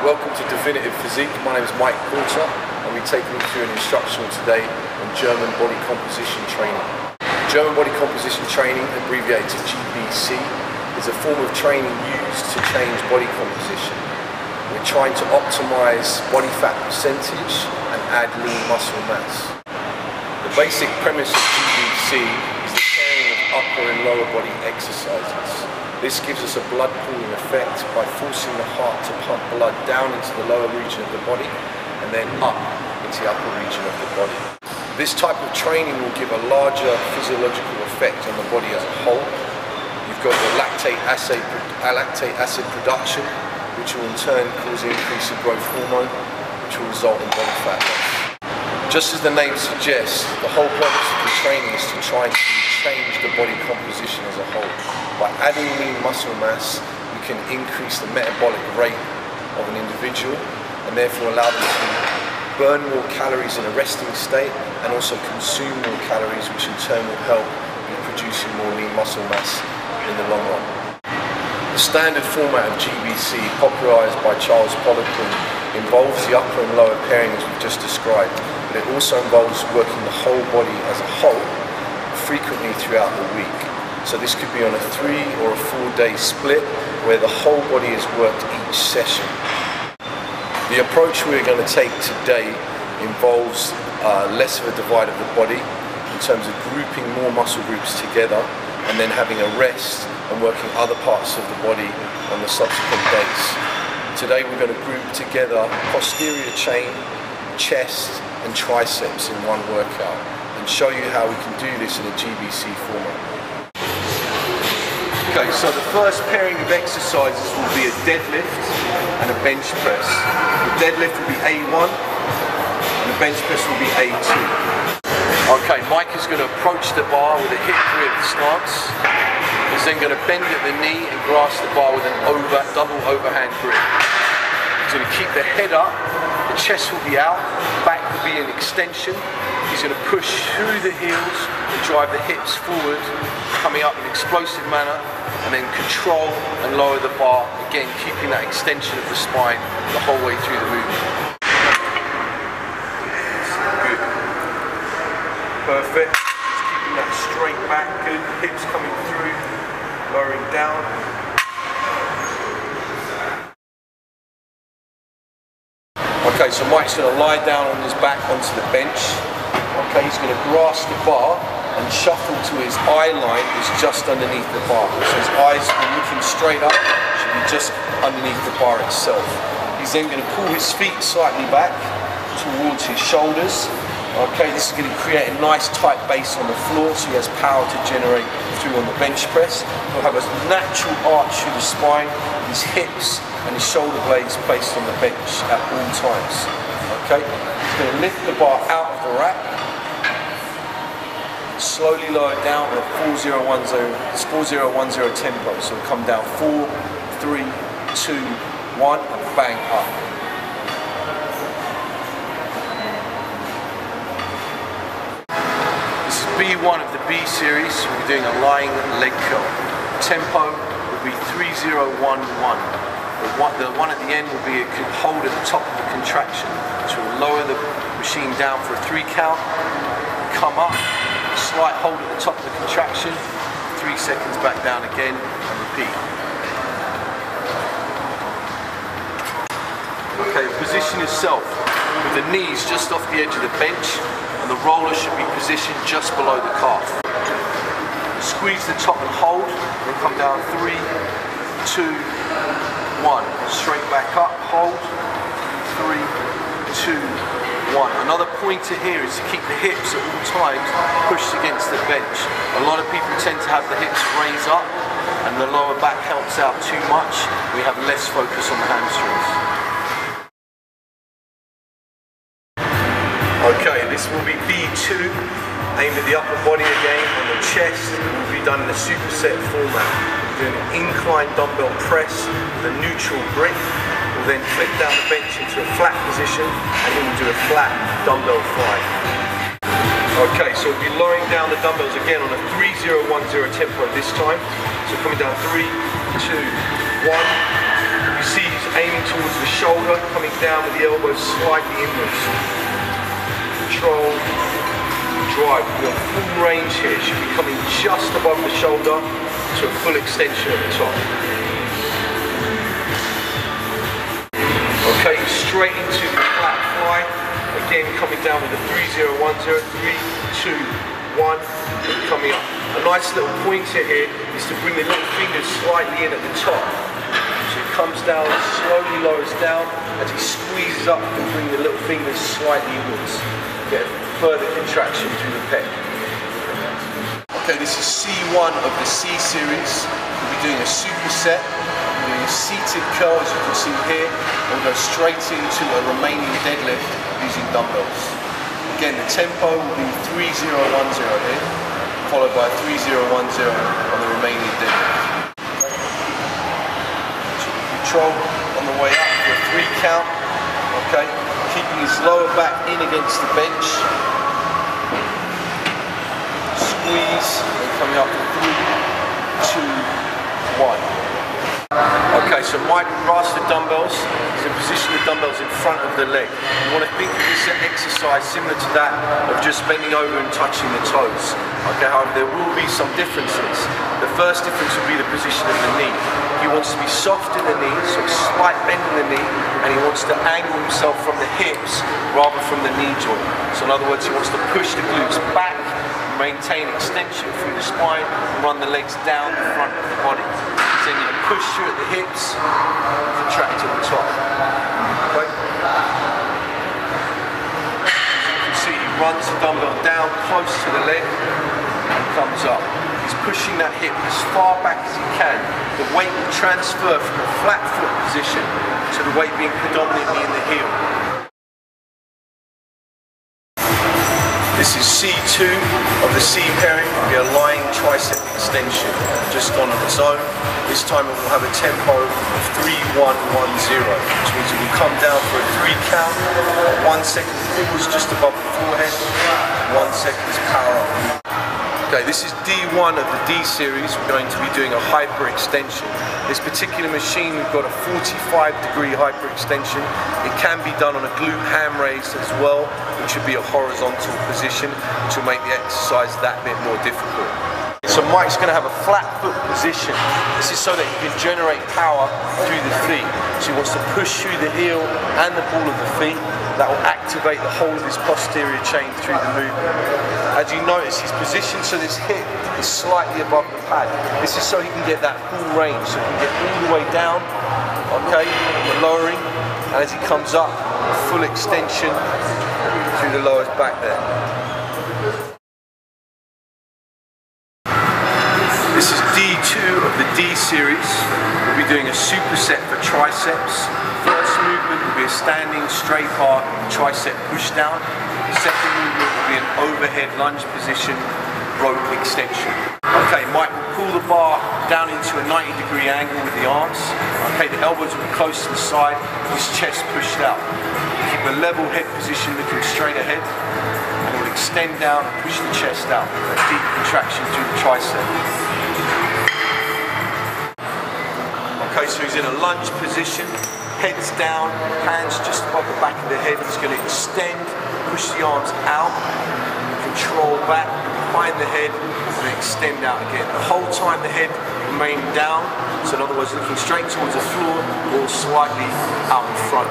welcome to Definitive Physique. My name is Mike Porter and we're taking you through an instructional today on German body composition training. German body composition training, abbreviated to GBC, is a form of training used to change body composition. We're trying to optimize body fat percentage and add lean muscle mass. The basic premise of GBC is the pairing of upper and lower body exercises. This gives us a blood pooling effect by forcing the heart to pump blood down into the lower region of the body and then up into the upper region of the body. This type of training will give a larger physiological effect on the body as a whole. You've got the lactate acid production, which will in turn cause an increase in growth hormone, which will result in body fat loss. Just as the name suggests, the whole purpose of the training is to try to change the body composition as a whole. By adding lean muscle mass, we can increase the metabolic rate of an individual and therefore allow them to burn more calories in a resting state and also consume more calories, which in turn will help in producing more lean muscle mass in the long run. The standard format of GBC, popularised by Charles Poliquin, involves the upper and lower pairing as we've just described, but it also involves working the whole body as a whole frequently throughout the week. So this could be on a 3 or a 4-day split where the whole body is worked each session. The approach we're going to take today involves less of a divide of the body in terms of grouping more muscle groups together and then having a rest and working other parts of the body on the subsequent days. Today we're going to group together posterior chain, chest and triceps in one workout and show you how we can do this in a GBC format. Okay, so the first pairing of exercises will be a deadlift and a bench press. The deadlift will be A1 and the bench press will be A2. Okay, Mike is going to approach the bar with a hip grip stance. He's then going to bend at the knee and grasp the bar with an double overhand grip. He's going to keep the head up, the chest will be out, back will be an extension. He's going to push through the heels and drive the hips forward, coming up in an explosive manner, and then control and lower the bar, again keeping that extension of the spine the whole way through the movement. Good. Perfect. Just keeping that straight back, good. Hips coming through, lowering down. Okay, so Mike's going to lie down on his back onto the bench. Okay, he's going to grasp the bar and shuffle to his eye line, which is just underneath the bar. So his eyes are looking straight up, should be just underneath the bar itself. He's then going to pull his feet slightly back towards his shoulders. Okay, this is going to create a nice tight base on the floor so he has power to generate through on the bench press. He'll have a natural arch through the spine, his hips and his shoulder blades placed on the bench at all times. Okay, he's going to lift the bar out of the rack, slowly lower down on a 4-0-1-0 tempo. So we'll come down 4, 3, 2, 1 and bang up. This is B1 of the B series. We're doing a lying leg curl. Tempo will be 3-0-1-1. The one at the end will be a hold at the top of the contraction. So we'll lower the machine down for a 3 count, come up, slight hold at the top of the contraction, 3 seconds back down again and repeat. Okay, position yourself with the knees just off the edge of the bench and the roller should be positioned just below the calf. Squeeze the top and hold, then come down 3, 2, 1. Straight back up, hold, 3, 2, 1. Another pointer here is to keep the hips at all times pushed against the bench. A lot of people tend to have the hips raise up and the lower back helps out too much. We have less focus on the hamstrings. Okay, this will be B2, aimed at the upper body again on the chest. It will be done in a superset format. We're doing an incline dumbbell press with a neutral grip. We'll then flip down the bench into a flat position and then we'll do a flat dumbbell fly. Okay, so we'll be lowering down the dumbbells again on a 3-0-1-0 tempo this time. So coming down 3, 2, 1. You see he's aiming towards the shoulder, coming down with the elbows slightly inwards. Control, drive. We've got full range here. Should be coming just above the shoulder to a full extension at the top. Okay, straight into the flat fly. Again, coming down with a 3-0-1-0, 3, 2, 1, and coming up. A nice little pointer here is to bring the little fingers slightly in at the top. So it comes down, slowly lowers down. As he squeezes up, you can bring the little fingers slightly inwards. Get a further contraction through the pec. Okay, this is C1 of the C series. We'll be doing a superset. We're doing a seated curl, as you can see here. We'll go straight into a remaining deadlift using dumbbells. Again, the tempo will be 3-0-1-0 here, followed by 3-0-1-0 on the remaining deadlift. Control on the way up for a 3 count. Okay, keeping his lower back in against the bench. Squeeze, and coming up to 3, 2, 1. Okay, so Mike grasps the dumbbells. He's in position the dumbbells in front of the leg. You want to think of this exercise similar to that of just bending over and touching the toes. Okay, however, there will be some differences. The first difference will be the position of the knee. He wants to be soft in the knee, so a slight bend in the knee, and he wants to angle himself from the hips rather from the knee joint. So in other words, he wants to push the glutes back, maintain extension through the spine, and run the legs down the front of the body. So you're going to push through at the hips, contract at the top. Okay? As you can see, he runs the dumbbell down close to the leg and comes up. He's pushing that hip as far back as he can. The weight will transfer from a flat foot position to the weight being predominantly in the heel. This is C2 of the C pairing. It'll be a lying tricep extension, just on its own. This time it will have a tempo of 3-1-1-0, which means it will come down for a 3 count, 1 second pause just above the forehead, 1 second power up. Okay, this is D1 of the D series. We're going to be doing a hyperextension. This particular machine, we've got a 45-degree hyperextension. It can be done on a glute ham raise as well, which would be a horizontal position, which will make the exercise that bit more difficult. So Mike's going to have a flat foot position. This is so that he can generate power through the feet. So he wants to push through the heel and the ball of the feet. That will activate the whole of his posterior chain through the movement. As you notice, he's positioned so this hip is slightly above the pad. This is so he can get that full range, so he can get all the way down, okay, the lowering, and as he comes up, a full extension through the lowest back there. This is D2 of the D series. We'll be doing a superset for triceps. First movement will be a standing straight bar tricep push down. The second movement will be an overhead lunge position rope extension. Okay, Mike will pull the bar down into a 90-degree angle with the arms. Okay, the elbows will be close to the side, his chest pushed out. Keep a level head position looking straight ahead, and we'll extend down and push the chest out. A deep contraction through the tricep. Okay, so he's in a lunge position, head's down, hands just above the back of the head. He's going to extend, push the arms out, control back, behind the head, and extend out again. The whole time the head remained down, so in other words, looking straight towards the floor or slightly out in front.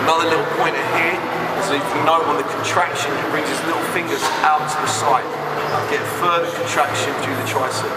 Another little pointer here is that you can note on the contraction, he brings his little fingers out to the side. Get further contraction through the tricep.